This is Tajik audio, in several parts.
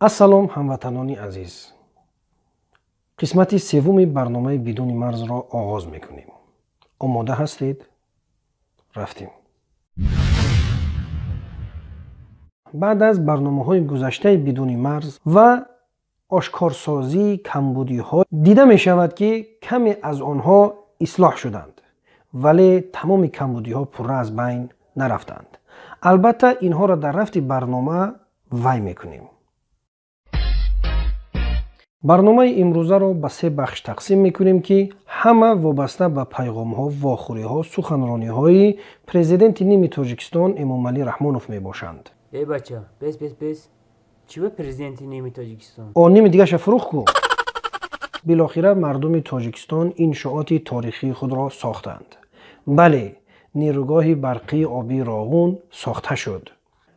ассалом ҳамватанони азиз. қисмати севуми барномаи бидуни марзро оғоз мекунем. омода ҳастед? рафтем. баъд аз барномаҳои гузаштаи бидуни марз ва ошкорсозии камбудиҳо дида мешавад, ки каме аз онҳо ислоҳ шуданд, вале тамоми камбудиҳо пурра аз байн нарафтанд. албатта инҳоро дар рафти барнома вай мекунем. барномаи имрӯзаро ба се бахш тақсим мекунем, ки ҳама вобаста ба пайғомҳо, вохӯриҳо, суханрониҳои президенти ними Тоҷикистон Эмомалӣ Раҳмонов мебошанд. бача, бес. Чива президенти ними Тоҷикистон? Ними дигаша фурӯх ку. Билохира мардуми Тоҷикистон иншооти торихии худро сохтанд. Бале, нирӯгоҳи барқии обии Роғун сохта шуд.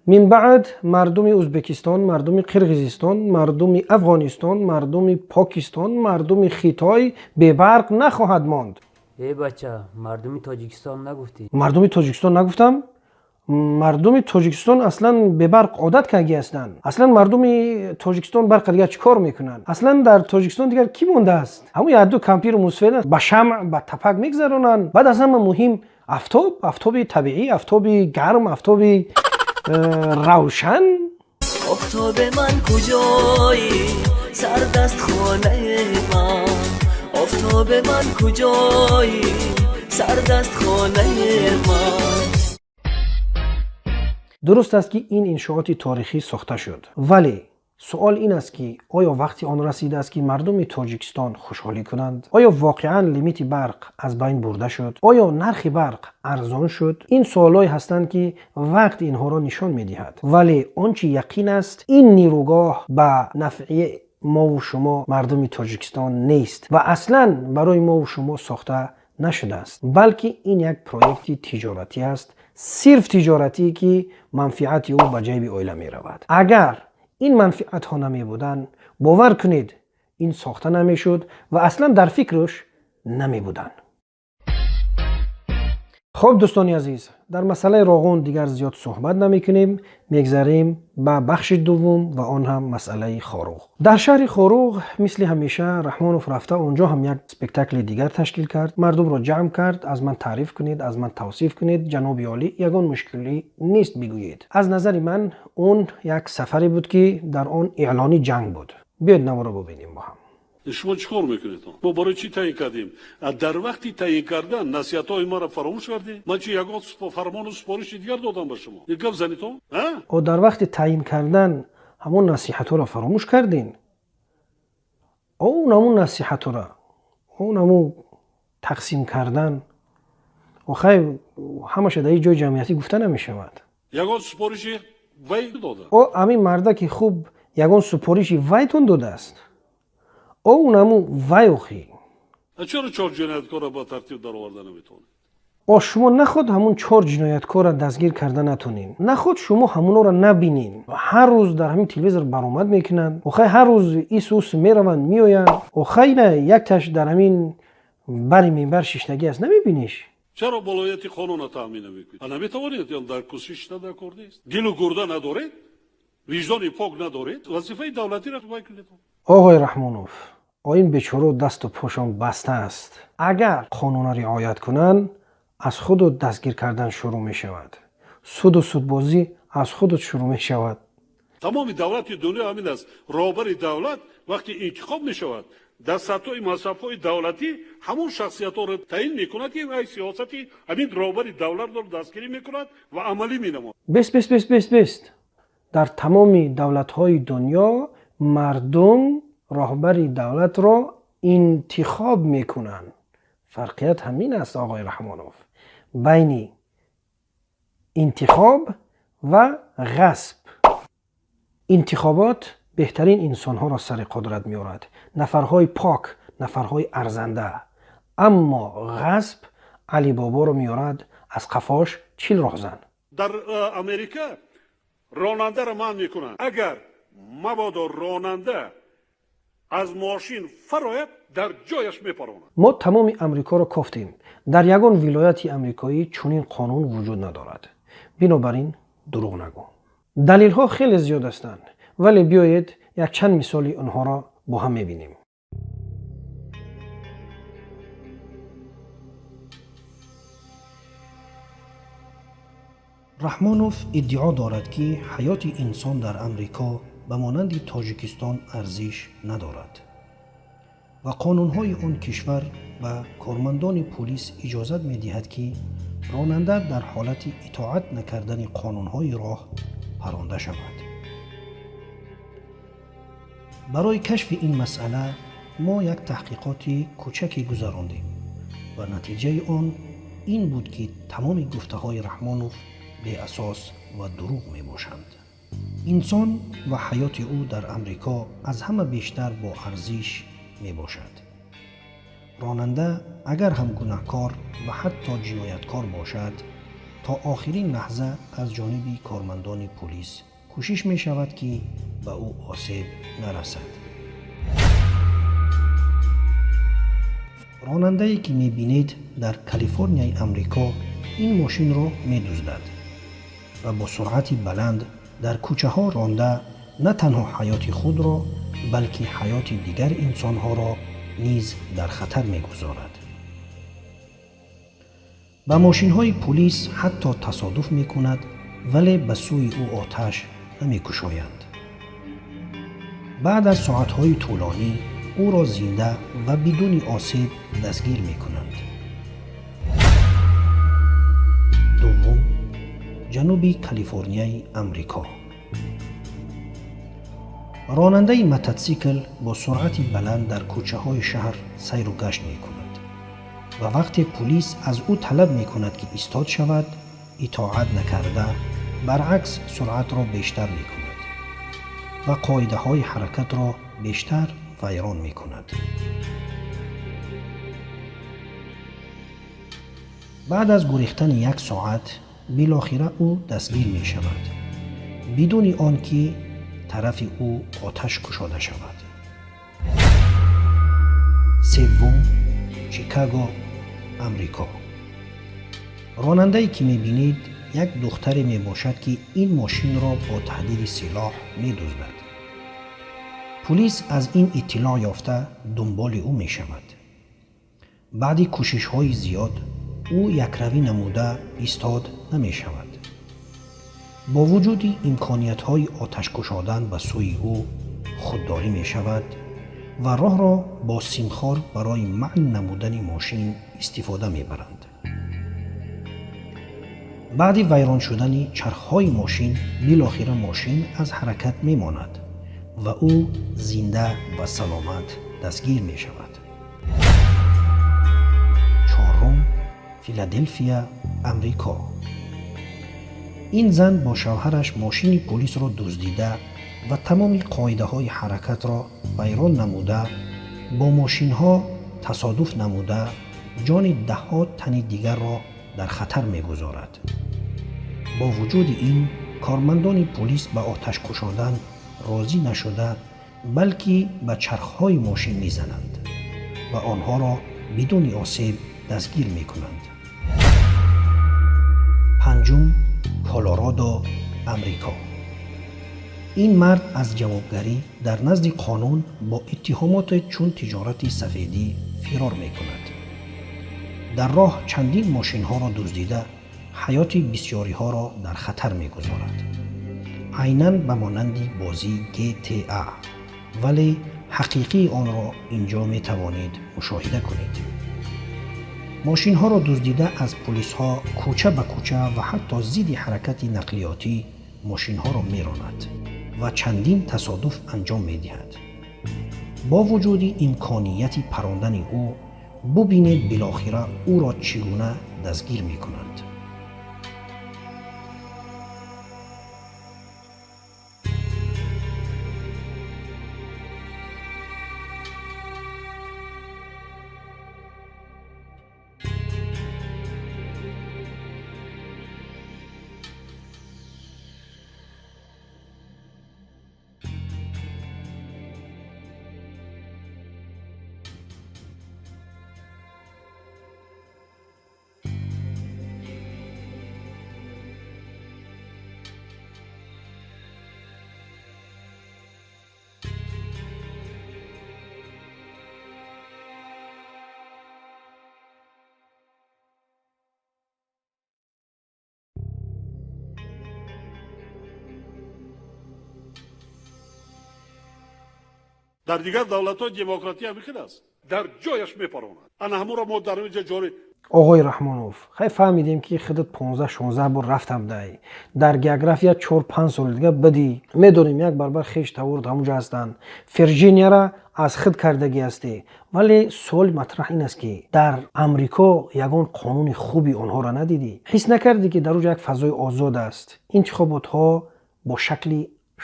мин баъд мардуми Узбекистон, мардуми Қирғизистон, мардуми Афғонистон, мардуми Покистон, мардуми Хитой бебарқ нахоҳад монд. бача, мардуми Тоҷикистон нагуфтӣ? мардуми Тоҷикистон нагуфтам? мардуми Тоҷикистон аслан бебарқ одат карда ҳастанд. Аслан мардуми Тоҷикистон барқ дигар чӣ кор мекунанд? Аслан дар Тоҷикистон дигар кӣ мондааст? ҳамон яду кампиру мусфеда ба шамъ, ба тапак мегзаронанд. баъд аз ҳама муҳим афтоби табиӣ, афтоби гарм, афтоби равшан. офтоби ман куҷои сардастхонаи ман, офтоби ман куҷои сардастхонаи ман. дуруст аст, ки ин иншооти торихӣ сохта шуд, вале суол ин аст, ки оё вақти он расидааст, ки мардуми Тоҷикистон хушҳолӣ кунанд? оё воқеан лимити барқ аз байн бурда шуд? оё нархи барқ арзон шуд? ин суолҳое ҳастанд, ки вақт инҳоро нишон медиҳад. вале он чи яқин аст, ин нирӯгоҳ ба нафъи мову шумо мардуми Тоҷикистон нест ва аслан барои мову шумо сохта нашудааст, балки ин як проекти тиҷоратӣ аст, сирф тиҷоратӣ, ки манфиати ӯ ба ҷайби оила меравад. агар ин манфиатҳо намебуданд, бовар кунед, ин сохта намешуд ва аслан дар фикрш намебуданд. хоб дӯстони азиз, дар масъалаи Роғун дигар зиёд суҳбат намекунем, мегзарем ба бахши дуввум ва он ҳам масъалаи Хоруғ. дар шаҳри Хоруғ мисли ҳамеша Раҳмонов рафта онҷо ҳам як спектакли дигар ташкил кард, мардумро ҷамъ кард, аз ман таъриф кунед, аз ман тавсиф кунед, ҷаноби олӣ, ягон мушкилӣ нест бигӯед. аз назари ман он як сафаре буд, ки дар он эълони ҷанг буд. биёед наворо бубинем бо ҳам. شما چیکار میکنید؟ ما برای چی تعیین کردیم؟ در وقتی تعیین کردن نصیحت‌های ما را فراموش کردیم؟ من چی یگان فرمان و سپارش دیگر دادم به شما؟ یک گپ زنید تو؟ در وقتی تعیین کردن همون نصیحت‌ها را فراموش کردین؟ اون همون نصیحت‌ها را، اون همون تقسیم کردن و خیر همش در جای جمعیتی گفته نمی‌شود. یگان سپارشی وی داده. او همین مرده که خوب یگان سپارشی ویتون داده است. او نمو ویوخی. چرا 4 جنایتکار را با ترتیب در آورده نمیتونید؟ شما نخود همون 4 جنایتکار را دستگیر کرده نتونین. نخود شما همونا را نبینین. هر روز در همین تلویزیون برآمد میکنن. خیلی هر روز ایسوس میروند میآیند. خیلی یک تاش در همین بری منبر شیشتگی است نمیبینیش. چرا ولایت قانون را تامین نمیکنید؟ نمیتوانید یا در کوشش نکردید؟ دل و گرده ندارید؟ وجدان پاک ندارید؟ وظیفه دولتی را بکنید. آقای رحمانوف، این بیچاره دست و پاشان بسته است. اگر قانون را رعایت کنند، از خود دستگیر کردن شروع می شود. سود و سودبازی از خود شروع می شود. تمام دولت دنیا همین است. رهبر دولت وقتی انتخاب می شود، در سطح مذهب‌های دولتی همون شخصیت‌ها را تعیین می‌کند که این سیاستی همین رهبر دولت را دستگیری می‌کند و عملی می‌نماید. بس. در تمام دولت‌های دنیا مردم رهبر دولت را انتخاب میکنن. فرقیت همین است آقای رحمانوف، بین انتخاب و غصب. انتخابات بهترین انسانها را سر قدرت میارد، نفرهای پاک، نفرهای ارزنده. اما غصب علی بابا رو میارد از قفاش چیل راهزن. در امریکا راننده را منع میکنن. اگر مبادا راننده از ماشین فراید در جایش میپراند. ما تمام امریکا را کفتیم. در یگان ولایتی امریکایی چنین قانون وجود ندارد. بنابراین دروغ نگو. دلیل ها خیلی زیاد هستند، ولی بیایید یک چند مثالی اونها را با هم میبینیم. رحمانوف ادعا دارد که حیات انسان در امریکا به مانند تاجیکستان ارزش ندارد و قانونهای آن کشور به کارمندان پلیس اجازت می‌دهد که راننده در حالت اطاعت نکردن قانونهای راه پرانده شود. برای کشف این مسئله ما یک تحقیقات کوچکی گذراندیم و نتیجه آن این بود که تمام گفته‌های رحمانوف بی اساس و دروغ می باشند. انسان و حیات او در امریکا از همه بیشتر با ارزش می باشد. راننده اگر هم گناهکار و حتی جنایتکار باشد، تا آخرین لحظه از جانب کارمندان پلیس کوشش می شود که به او آسیب نرسد. راننده‌ای که می بینید در کالیفرنیای امریکا این ماشین را می دزدد و با سرعت بلند در کوچه ها رانده نه تنها حیات خود را بلکه حیات دیگر انسان ها را نیز در خطر می گذارد. با ماشین های پلیس حتی تصادف می کند ولی به سوی او آتش نمی کشایند. بعد از ساعت های طولانی او را زنده و بدون آسیب دستگیر می کنند. دوم، جنوب کالیفرنیای امریکا. راننده موتورسیکل با سرعت بلند در کوچه های شهر سیر و گشت می کند و وقتی پلیس از او طلب می کند که ایستاد شود، اطاعت نکرده برعکس سرعت را بیشتر می کند و قاعده های حرکت را بیشتر ویران می کند. بعد از گریختن یک ساعت بالاخره او دستگیر می شود بدون آنکه طرف او آتش گشاده شود. سوم، شیکاگو، امریکا. راننده‌ای که می بینید یک دختری می باشد که این ماشین را با تهدید سلاح می دزدد. پلیس از این اطلاع یافته دنبال او می شود. بعد کوشش های زیاد او یک روی نموده ایستاد نمی شود. با وجود امکانیت های آتش گشادن به سوی او خودداری می شود و راه را با سیمخوار برای منع نمودن ماشین استفاده می برند. بعد ویران شدن چرخهای ماشین بالاخره ماشین از حرکت می ماند و او زنده و سلامت دستگیر می شود. چهارم، فیلادلفیا، امریکا. این زن با شوهرش ماشین پلیس را دزدیده و تمام قاعده های حرکت را ویران نموده با ماشین ها تصادف نموده جان ده ها تن دیگر را در خطر می گذارد. با وجود این کارمندان پلیس به آتش گشادن راضی نشده بلکه به چرخهای ماشین می زنند و آنها را بدون آسیب دستگیر می کنند. پنجم، کلرادو، امریکا. این مرد از جوابگری در نزد قانون با اتهامات چون تجارت سفیدی فرار می کند. در راه چندین ماشین ها را دزدیده حیات بسیاری ها را در خطر می گذارد. عیناً به مانند بازی GTA، ولی حقیقی آن را اینجا می توانید مشاهده کنید. ماشین ها را دزدیده از پلیس ها کوچه به کوچه و حتی ضد حرکت نقلیاتی ماشین ها را می راند و چندین تصادف انجام می دهد. با وجود امکانیت پراندن او ببینید بالاخره او را چگونه دستگیر می کنند. дар дигар давлатҳои демократӣ ҳамин аст, дар ҷояш мепаронад. ана ҳамонро мо дар инҷа ҷорӣ. оғои раҳмонов, хай фаҳмидем ки худат 15-16 бор рафтам дай дар география 4-5 соли дига бидӣ медонем як барбар хеш тавурд ҳамуҷа ҳастанд фирҷинияра аз худ кардагӣ ҳастӣ, вале суоли матраҳ ин аст ки дар амрико ягон қонуни хуби онҳоро надидӣ? ҳис накардӣ ки дар уҷа як фазои озод аст, интихоботҳо бо шакли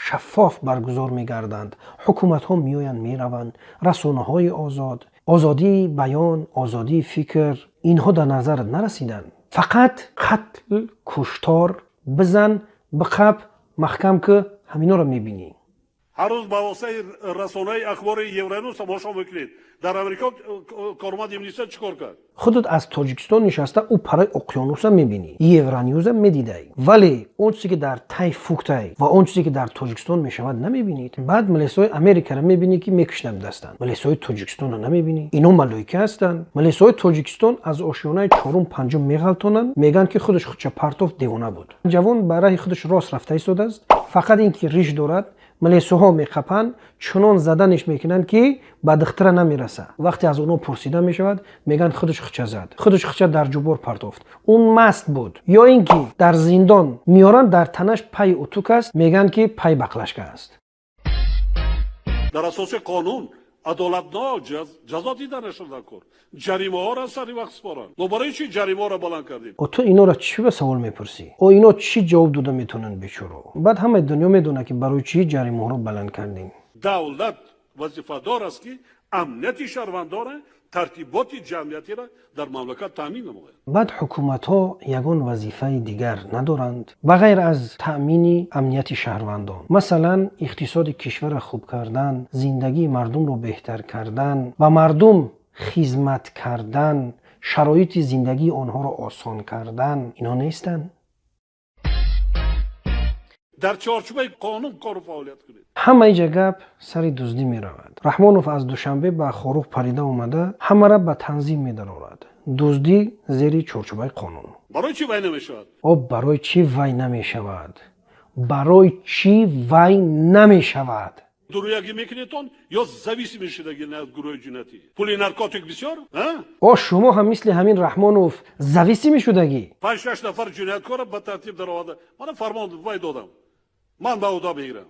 шаффоф баргузор мегарданд, ҳукуматҳо меоянд мераванд, расонаҳои озод, озодии баён, озодии фикр, инҳо дар назарат нарасиданд? фақат қатл, куштор, бизан, биқаб, маҳкам ки ҳаминҳоро мебинӣ. ҳар рӯз ба воситаи расонаи ахбори Евронюс тамошо мекунед. Дар амрико корманди министр чӣ кор кард? худат аз тоҷикистон нишаста ӯ параи оқёнуса мебинӣ, Евронюса медидай, вале он чизе ки дар тай фуктай ва он чизе ки дар тоҷикистон мешавад намебинед. баъд милисои америкаро мебинӣ ки мекушнам дастанд, милисои тоҷикистонро намебинӣ. инҳо малоика ҳастанд. милисои тоҷикистон аз ошёнаи 4-5 меғалтонанд, мегӯянд ки худаш Худчапартов девона буд. ҷавон ба раҳи худаш рост рафта истодааст, фақат ин ки риш дорад, милисоҳо меқапанд, чунон заданаш мекунанд ки ба духтара намераса. вақте аз онҳо пурсида мешавад, мегӯянд худаш хуча зад, худаш хуча дар ҷубор партофт, он маст буд, ё ин ки дар зиндон меоранд дар танаш пай утук аст, мегӯянд ки пай баклашка аст. дар асоси қонун адолатнок ҷазо дида нашуда кор. ҷаримаҳоро сари вақт споранд. мо барои чӣ ҷаримаҳоро баланд кардем? ту инҳоро чӣ ба савол мепурсӣ? инҳо чӣ ҷавоб дода метавонанд бечоро? баъд ҳамаи дунё медонад ки барои чӣ ҷаримаҳоро баланд кардем. давлат вазифадор аст ки амнияти шаҳрвандона тартиботи ҷамъиятиро дар мамлакат таъмин намояд. баъд ҳукуматҳо ягон вазифаи дигар надоранд ба ғайр аз таъмини амнияти шаҳрвандон. масалан иқтисоди кишвара хуб кардан, зиндагии мардумро беҳтар кардан, ба мардум хизмат кардан, шароити зиндагии онҳоро осон кардан, инҳо нестанд? дар чорчӯбаи қонун кору фаъолият кунед. ҳамаи ҷа гап сари дуздӣ меравад. раҳмонов аз душанбе ба хорух парида омада ҳамаро ба танзим медарорад. дуздӣ зери чорчӯбаи қонун. барои чӣ вай намешавад? барои чӣ вай намешавад? барои чӣ вай намешавад? дуруягӣ мекунедтон ё зависимӣ шудагӣ аз гурӯҳи ҷиноятӣ? пули наркотик бисёр? шумо ҳам мисли ҳамин раҳмонов зависимӣ шудагӣ? 5-6 нафар ҷинояткорро ба тартиб дароварда мана фармон вай додам, ман ба ӯҳда мегирам.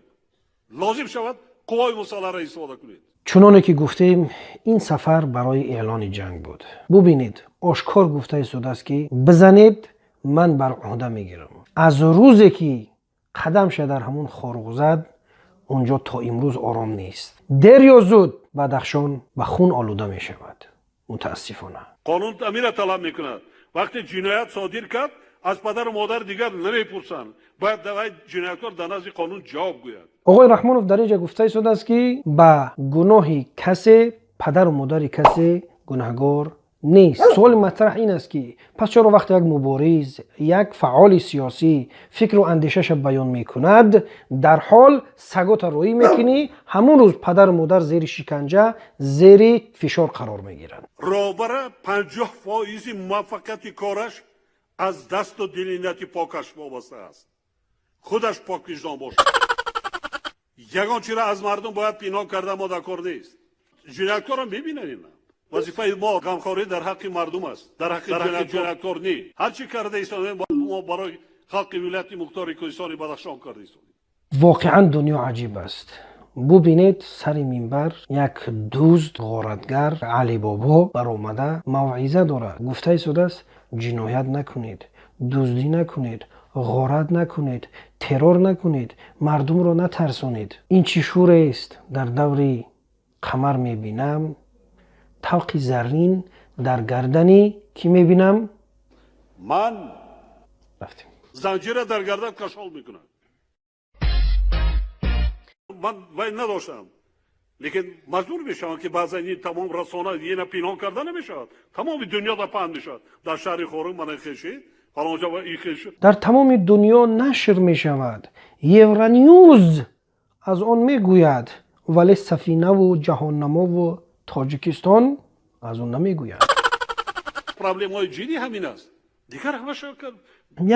лозим шавад қувваи мусаллаҳро истифода кунед. чуноне ки гуфтем, ин сафар барои эълони ҷанг буд. бубинед, ошкор гуфта истодааст ки бизанед, ман бар ӯҳда мегирам. аз рӯзе ки қадамша дар ҳамон хоруғ зад, онҷо то имрӯз ором нест. дер ё зуд Бадахшон ба хун олуда мешавад. мутаассифона. қонун амира талаб мекунад. вақте ҷиноят содир кард, аз падару модар дигар намепурсанд. бояд давай ҷинояткор дар назди қонун ҷавоб гӯяд. оғои раҳмонов дар инҷа гуфта истодааст ки ба гуноҳи касе падару модари касе гунаҳгор нест. суоли матраҳ ин аст ки пас чаро вақте як мубориз, як фаъоли сиёсӣ фикру андешаша баён мекунад, дарҳол сагота роӣ мекунӣ, ҳамон рӯз падару модар зери шиканҷа, зери фишор қарор мегиранд. роҳбара 50% муваффақияти кораш аз дасту дили нияти покаш вобаста аст. худаш поквиҷдон бошад. ягон чиро аз мардум бояд пинҳон карда мо дар кор нест. ҷинояткорро мебинад ина. вазифаи мо ғамхорӣ дар ҳаққи мардум аст, дар ҳаққи ҷинояткор не. ҳар чӣ карда истодем мо барои халқи вилояти мухтори Кӯҳистони Бадахшон карда истодем. воқеан дунё аҷиб аст. бубинед сари минбар як дузд ғоратгар Алибобо баромада мавъиза дорад. гуфта истодааст ҷиноят накунед, дуздӣ накунед, ғорат накунед, террор накунед, мардумро натарсонед. ин чӣ шӯрест? дар даври қамар мебинам тавқи заррин дар гардани ки мебинам? ман занҷира дар гардан кашол мекунам. ман вай надоштам, лекин маҷбур мешавам ки баъзан ин тамом расона ина пинҳон карда намешавад. тамоми дунёда паҳн мешавад. дар шаҳри хорум мана хеши фалонҷа ва ихеши дар тамоми дунё нашр мешавад. Евронюз аз он мегӯяд, вале Сафинаву Ҷаҳоннамову Тоҷикистон аз он намегӯяд. проблемаҳои ҷиддӣ ҳамин аст. дигар ҳамаша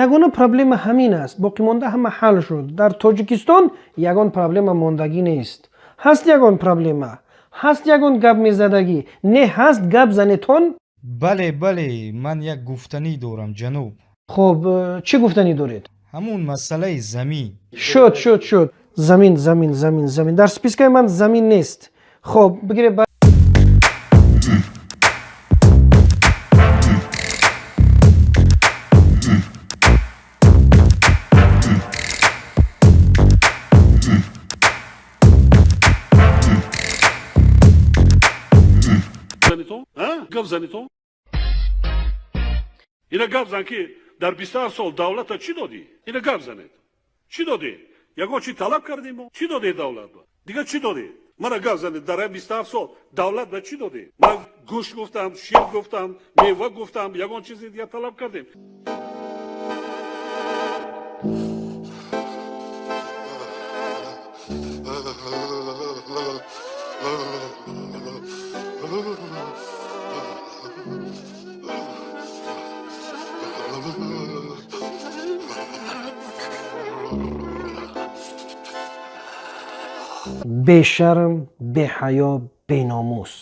ягона проблема ҳамин аст. боқимонда ҳама ҳал шуд. дар Тоҷикистон ягон проблема мондагӣ нест. ҳаст ягон проблема. ҳаст ягон гап мезадагӣ не ҳаст гап занетон. бале ман як гуфтанӣ дорам ҷаноб. хуб чӣ гуфтанӣ доред? ҳамун масъалаи замин. шуд замин дар спискаи ман замин нест. хуб бигире гап зани то ина гап зан ки дар 27 сол давлата чӣ додӣ? ина гап занед чӣ додӣ? ягон чӣ талаб кардем мо? чӣ додед давлат? дига чӣ додед? мана гап занед дар 27 сол давлат ба чӣ додед? ман гӯшт гуфтам, шир гуфтам, мева гуфтам, ягон чизи дига талаб кардем. бешарм беҳаё беномус.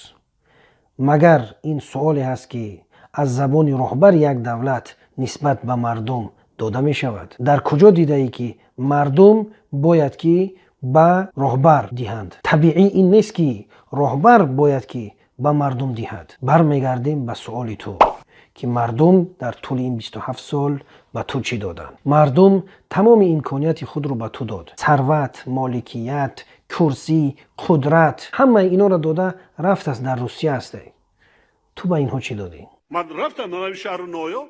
магар ин суоле ҳаст ки аз забони роҳбари як давлат нисбат ба мардум дода мешавад? дар куҷо дидаӣ ки мардум бояд ки ба роҳбар диҳанд? табиӣ ин нест ки роҳбар бояд ки ба мардум диҳад. бармегардем ба суоли ту ки мардум дар тӯли ин 27 сол ба ту чӣ доданд? мардум тамоми имконияти худро ба ту дод. сарват, моликият, курсӣ, қудрат, ҳамаи иноро дода рафтааст дар Русия ҳастай. ту ба инҳо чӣ додӣ? ман рафтам нави шаҳри ноё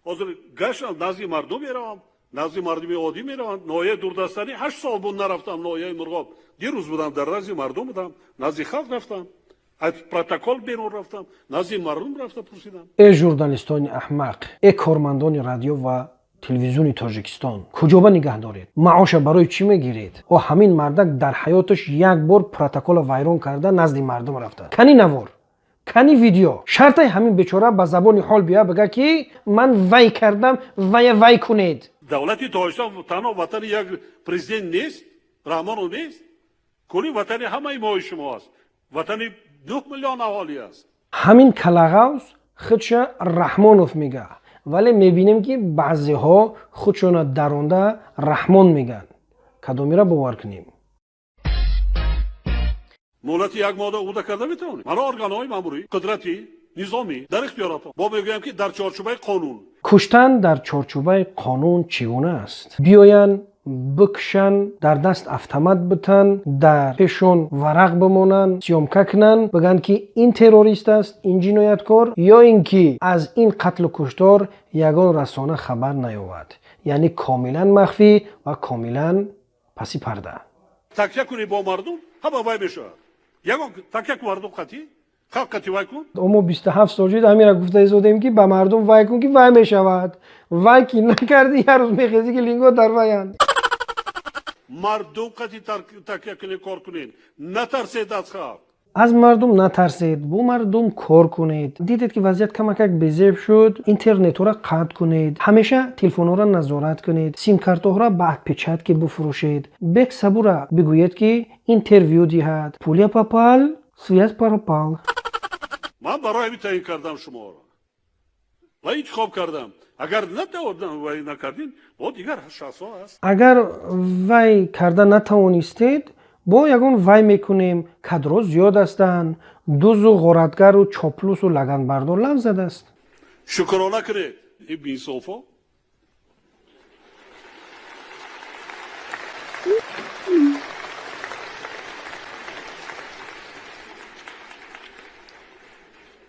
ҳозир гаштам назди мардум меравам, назди мардуми оддӣ меравам. нояи дурдастанӣ 8 сол буд нарафтам. нояи мурғоб дирӯз будам дар назди мардум будам, назди халқ рафтам, аз протокол берун рафтам, назди мардум рафта пурсидам. журналистони аҳмақ, кормандони радио ва телевизиони Тоҷикистон, куҷоба нигаҳ доред? маоша барои чӣ мегиред? ҳамин мардак дар ҳаёташ як бор протокола вайрон карда назди мардум рафта. кани навор, кани видео. шартаи ҳамин бечора ба забони ҳол биёя бага ки ман вай кардам, вай кунед. давлати Тоҷикистон танҳо ватани як президент нест, раҳмонов нест. кули ватани ҳамаи мои шумо аст. ватани 9 миллион аҳолӣ аст. ҳамин калагавз худша раҳмонов мега, вале мебинем ки баъзеҳо худшона даронда раҳмон меган. кадомира бовар кунем? муҳлати як моҳ уда карда метавонем. мана органҳои маъмурӣ, қудрати низомӣ дар ихтиёротам. мо мегӯям ки дар чорчӯбаи қонун. куштан дар чорчӯбаи қонун чӣ гуна аст? биёянд бикушанд, дар даст автомат битан, дар пешон варақ бимонанд, сёмка кунанд, бигӯянд ки ин террорист аст, ин ҷинояткор, ё ин ки аз ин қатлу куштор ягон расона хабар наёвад. яъне комилан махфӣ ва комилан паси парда. такя кунӣ бо мардум, ҳама вай мешавад. ягон такя кун мардум қатӣ, халқ қатӣ вай кун. мо 27 сол шуд ҳамира гуфта истодем ки ба мардум вай кун ки вай мешавад. вай ки накарди як рӯз мехезӣ ки линго дар ваянд. мардум қатӣ такя кунед, кор кунед. натарсед аз халқ. аз мардум натарсед, бо мардум кор кунед. дидед ки вазъият камакак безеб шуд, интернетро қатъ кунед, ҳамеша телефонҳоро назорат кунед, симкартаҳоро ба отпечатки бифурӯшед. бек сабура бигӯед ки интервю диҳад. пулия попал, связ пропал. ман барои ҳамин таъин кардам шуморо ва интихоб кардам. агар вай накардин, бо дигар шахсҳо аст. агар вай карда натавонистед, бо ягон вай мекунем. кадро зиёд ҳастанд. дузу ғоратгару чоплусу лаганбардор лав задааст. шукрона кунед ин биинсофо.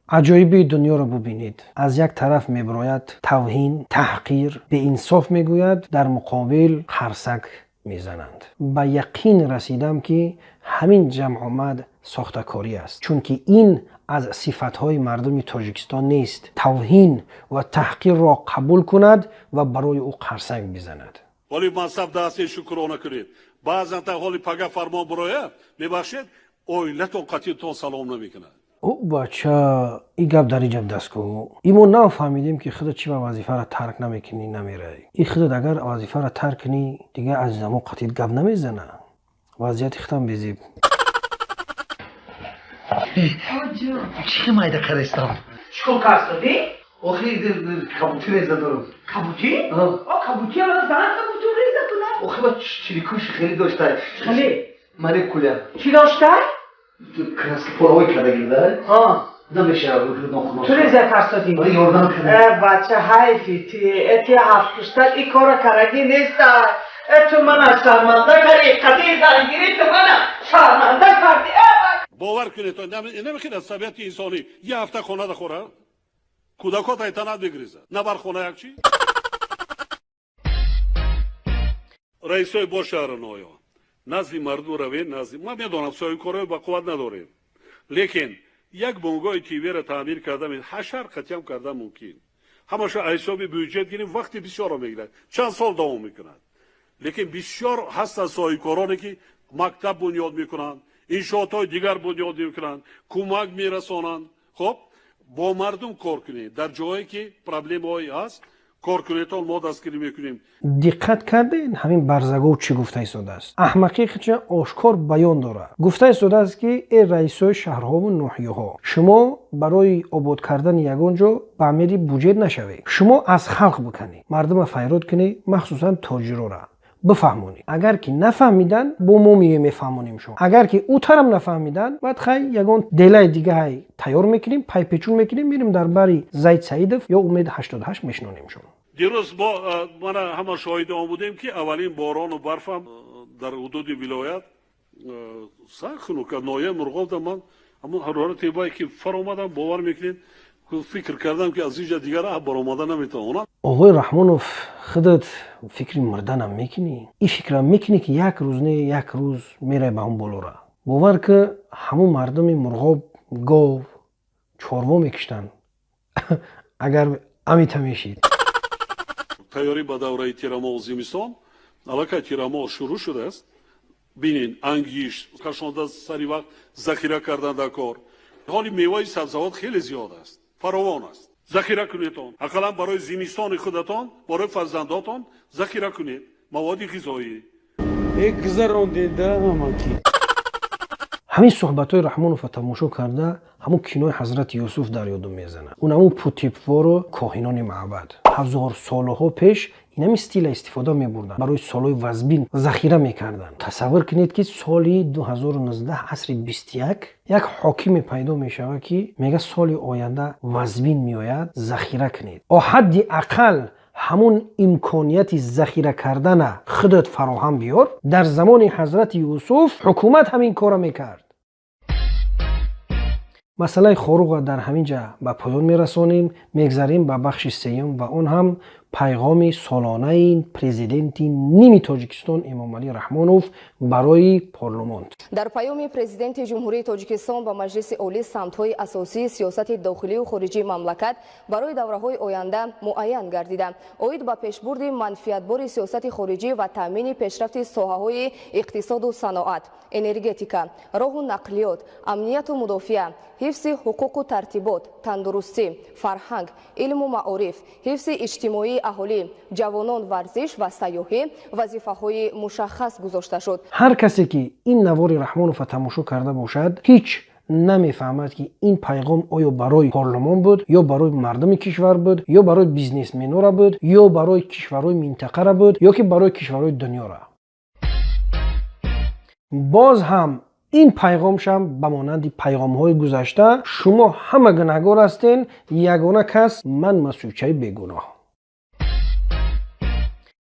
аҷоиби дунёро бубинед. аз як тараф мебарояд тавҳин, таҳқир, беинсоф мегӯяд, дар муқобил қарсак мезананд. ба яқин расидам ки ҳамин ҷамъомад сохтакорӣ аст, чунки ин аз сифатҳои мардуми Тоҷикистон нест. тавҳин ва таҳқирро қабул кунад ва барои ӯ қарсак бизанад. ҳоли мансаб дасте шукрона кунед. баъзан та ҳоли пага фармон бирояд, мебахшед, оилатон қатъитон салом намекунад. бача ин гап дар иҷаб даст ку. имо нафаҳмидем ки худат чӣ вазифаро тарк намекунӣ, намерай. ин худат агар вазифаро тарк кунӣ, дига азизамо қатъит гап намезана. вазъияти худам безеб. چی مایده کارستم؟ چیکار کار دادی؟ آخه کابوتی ریزه دارم. کابوتی؟ کابوتی الان زن کابوتی ریزه کنه؟ آخه با چلیکوش خیلی داشته. خیلی؟ مالی کولیا. چی داشته؟ کلاس پروی کرده گیرده. نمیشه تو ریزه کار دادی؟ آره یاردم کنه. بچه حیفی تی هفت پشتک این کار کرگی نیست. تو من شرمنده کردی قدیر درگیری تو من شرمنده کردی. باور کنید تو نمیخواد از طبیعت انسانی یه هفته خونه خوره کودکات ایتانات بگریزه نه بر خونه یک چی رئیسای با شهر نویا نزدی مردم روین نزدی ما میدونم سوی کره با قوت نداریم لیکن یک بنگاه تیوی را تعمیر کردم حشر قطعی کرده ممکن همش حساب بودجه گیریم وقتی بسیار رو میگیره چند سال دوام میکنند لیکن بسیار هست از سوی کرانه که مکتب بنیاد میکنند انشاءات دیگر بنیاد میکنند کمک میرسانند خب با مردم کار کنید در جایی که پرابلم هایی هست کار کنید تا ما دستگیری میکنیم دقت کردین همین برزگو چی گفته ایستاده است احمقی خودش آشکار بیان داره گفته ایستاده است که ای رئیسای شهرها و ناحیه‌ها شما برای آباد کردن یگان جا تعمیر بودجه نشوید شما از خلق بکنید مردم فریاد کنید مخصوصا تاجرا را بفهمونید اگر که نفهمیدن با ما میفهمونیم شما اگر که او طرف نفهمیدن بعد خیلی یگان دلای دیگه های تیار میکنیم پای پیچون میکنیم میریم در بری زید سعیدов یا امید 88 میشنونیم شما دیروز با من همه شاهد آن بودیم که اولین باران و برف هم در حدود ولایت سخنو که نایه مرغاب من همون حرارت بایی که فر اومدم باور میکنین فکر کردم که از اینجا دیگر برآمده نمیتونم آقای رحمانوف خودت فکر مردنم میکنی این فکرم میکنی که یک روز نه یک روز میره به اون بالا را باور که همون مردم مرغاب گاو چاروا میکشتن اگر امیت میشید تیاری به دوره تیرما و زمستان الان تیرما شروع شده است ببینید انگیش کشانده سری وقت ذخیره کردن در کار حالی میوه سبزیجات خیلی زیاد است فراوان است ذخیره کنیدتان حداقل برای زمستان خودتان برای فرزنداتان ذخیره کنید مواد غذایی همین صحبت‌های رحمانوف تماشا کرده همون کینوی حضرت یوسف در یادم میزنه اون همون پوتیپوار و کاهنان معبد هزار سالها پیش این هم استیل استفاده میبردن برای سالهای وزبین ذخیره میکردن تصور کنید که سالی 2019 عصر 21 یک حاکم پیدا میشود که میگه سال آینده وزبین میآید ذخیره کنید حد اقل همون امکانیت ذخیره کردن خودت فراهم بیار در زمان حضرت یوسف حکومت همین کارو میکرد مسئله خاروق در همین جا به پایان میرسانیم میگذاریم به بخش سوم و اون هم پیغام سالانه پرزیدنت نیمی تاجیکستان امام علی رحمانوف برای پارلمان در پیام پرزیدنت جمهوری تاجیکستان به مجلس عالی سمت‌های اساسی سیاست داخلی و خارجی مملکت برای دوره‌های آینده معین گردیده اوید به پیشبرد منفعتبار سیاست خارجی و تامین پیشرفت ساحه‌های اقتصاد و صنعت انرژتیکا راه و نقلیات امنیت و مدافعت حفظ حقوق و ترتیبات تندرستی فرهنگ علم و معارف حفظ اجتماعی اهالی جوانان ورزش و سیاحت وظیفه‌های مشخص گذاشته شد هر کسی که این نوار رحمانوف تماشا کرده باشد هیچ نمیفهمد که این پیغام آیا برای پارلمان بود یا برای مردم کشور بود یا برای بیزنسمن‌ها را بود یا برای کشورهای منطقه را بود یا که برای کشورهای دنیا را باز هم این پیغامش هم به مانند پیغام‌های گذشته شما همه گناهکار هستین یگانه کس من مسئولیت بیگناه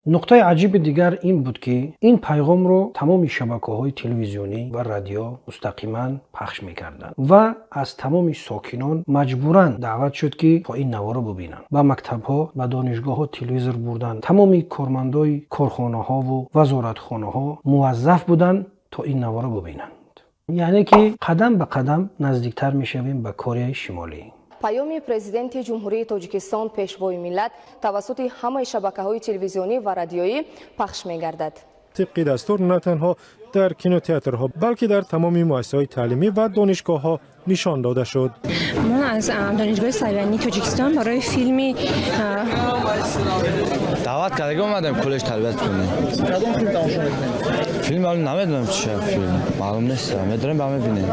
نکته عجیب دیگر این بود که این پیغام رو تمام شبکه‌های تلویزیونی و رادیو مستقیما پخش می‌کردند و از تمام ساکنان مجبوراً دعوت شد که تا این نوار رو ببینن با مکتب‌ها و دانشگاه‌ها تلویزیون بردن تمام کارمندای کارخانه‌ها و وزارتخانه‌ها موظف بودن تا این نوار رو ببینند یعنی که قدم به قدم نزدیکتر می‌شویم به کره شمالی پیام پرزیدنت جمهوری تاجیکستان پیشوای ملت توسط همه شبکه‌های تلویزیونی و رادیویی پخش می‌گردد. طبق دستور نه تنها در کینوتئاترها بلکه در تمام مؤسسه‌های تعلیمی و دانشگاه‌ها نشان داده شد. ما از دانشگاه سایبانی تاجیکستان برای فیلمی دعوت کردیم اومدیم کلش تربیت کنیم. فیلم ولی نمیدونم چیه فیلم معلوم نیست میدونم با ببینیم.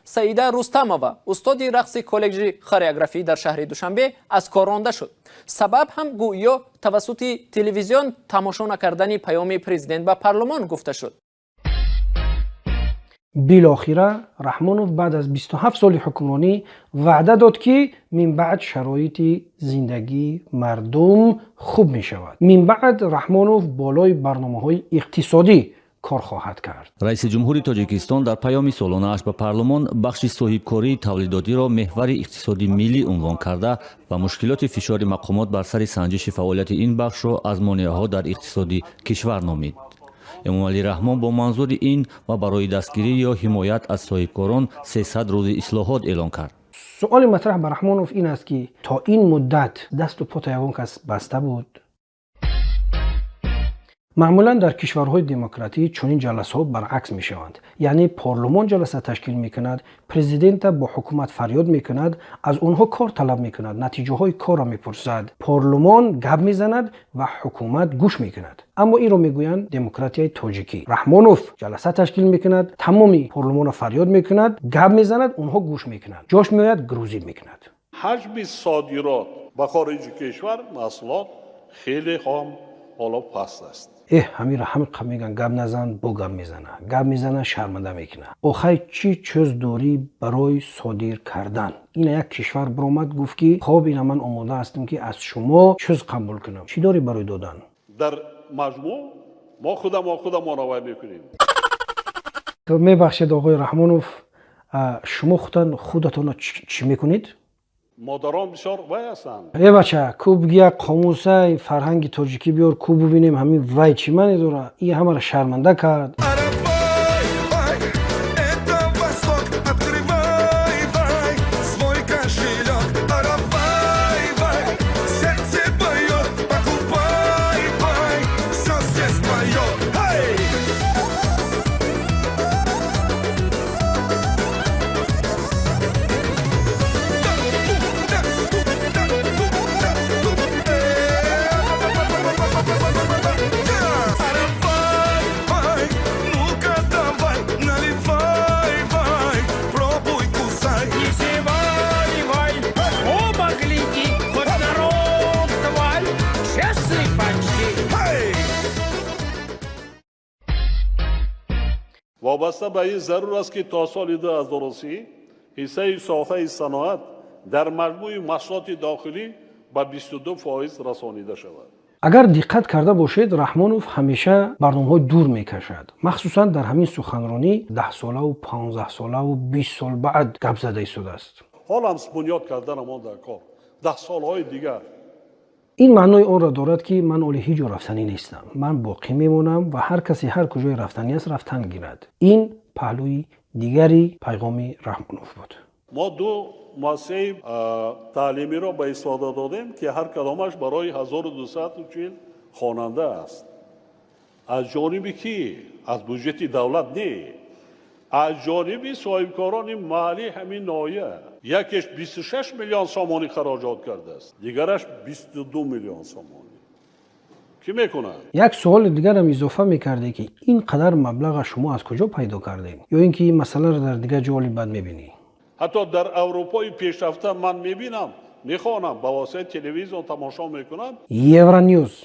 سعیده رستمова استادی رقص کالج خореوگرافی در شهر دوشنبه از کار رانده شد. سبب هم گویا توسط تلویزیون تماشا نکردن پیام پرزیدنت به پارلمان گفته شد. بالاخره رحمانوف بعد از 27 سال حکمرانی وعده داد که من بعد شرایط زندگی مردم خوب می شود. من بعد رحمانوف بالای برنامه‌های اقتصادی کار خواهد کرد. رئیس جمهوری تاجیکستان در پیام سالانه‌اش به پارلمان بخش صاحبکاری تولیداتی را محور اقتصادی ملی عنوان کرده و مشکلات فشار مقامات بر سر سنجش فعالیت این بخش را از مانع‌ها در اقتصادی کشور نامید. امامعلی رحمان با منظور این و برای دستگیری یا حمایت از صاحبکاران 300 روز اصلاحات اعلان کرد. سوال مطرح به رحمانوف این است که تا این مدت دست و پا یگان کس بسته بود. معمولا در کشورهای دموکراتی چنین جلسه ها برعکس می شوند. یعنی پارلمان جلسه تشکیل می کند، پرزیدنت با حکومت فریاد می کند، از اونها کار طلب می کند، نتیجه های کار را می پرسد، پارلمان گپ می زند و حکومت گوش می کند. اما این را می گویند دموکراسی تاجیکی. رحمانوف جلسه تشکیل می کند، تمامی پارلمان را فریاد می کند، گپ می زند، اونها گوش می کنند. جاش می آید گروزی می کند. حجم صادرات به خارج کشور محصولات خیلی هم حالا پست است. همین را همه میگن گپ نزن، با گپ میزنه، گپ میزنه شرمنده میکنه. آخه چی چیز داری برای صادر کردن؟ این یک کشور برآمد گفت که خب اینا من آماده هستم که از شما چیز قبول کنم. چی داری برای دادن؟ در مجموع ما خودم منوی میکنیم. تو میبخشید آقای رحمانوف، شما خودتون چی میکنید؟ مادران بسیار وای هستند. ای بچه کو بگی قاموسه فرهنگ تاجیکی بیار کو ببینیم همین وای چی منی دوره این همه را شرمنده کرد. وابسته به این ضرور است که تا سال 2030 حصه ساخته صنعت در مجموع محصولات داخلی به 22% رسانیده شود. اگر دقت کرده باشید رحمانوف همیشه برنامه‌های دور میکشد، مخصوصا در همین سخنرانی 10 ساله و 15 ساله و 20 سال بعد گپ زده شده است. حالا هم بنیاد کردن ما در کار 10 سالهای دیگر. این معنای آن را دارد که من اهل هیچ جا رفتنی نیستم. من باقی میمونم و هر کسی هر کجای رفتنی است رفتن گیرد. این پهلوی دیگری پیغام رحمانوف بود. ما دو مؤسسه تعلیمی را به استفاده دادیم که هر کدامش برای 1240 خواننده است. از جانبی کی؟ از بودجه دولت نه. از جانب صاحبکاران محلی همین ناحیه. یکیش 26 میلیون سامانی خراجات کرده است، دیگرش 22 میلیون سامانی. کی میکنه؟ یک سوال دیگر هم اضافه میکرده که این قدر مبلغ شما از کجا پیدا کردین؟ یا اینکه این مسئله را در دیگر جای بعد میبینی؟ حتی در اروپای پیشرفته من میبینم، میخوانم، با واسطه تلویزیون تماشا میکنم. یورونیوز.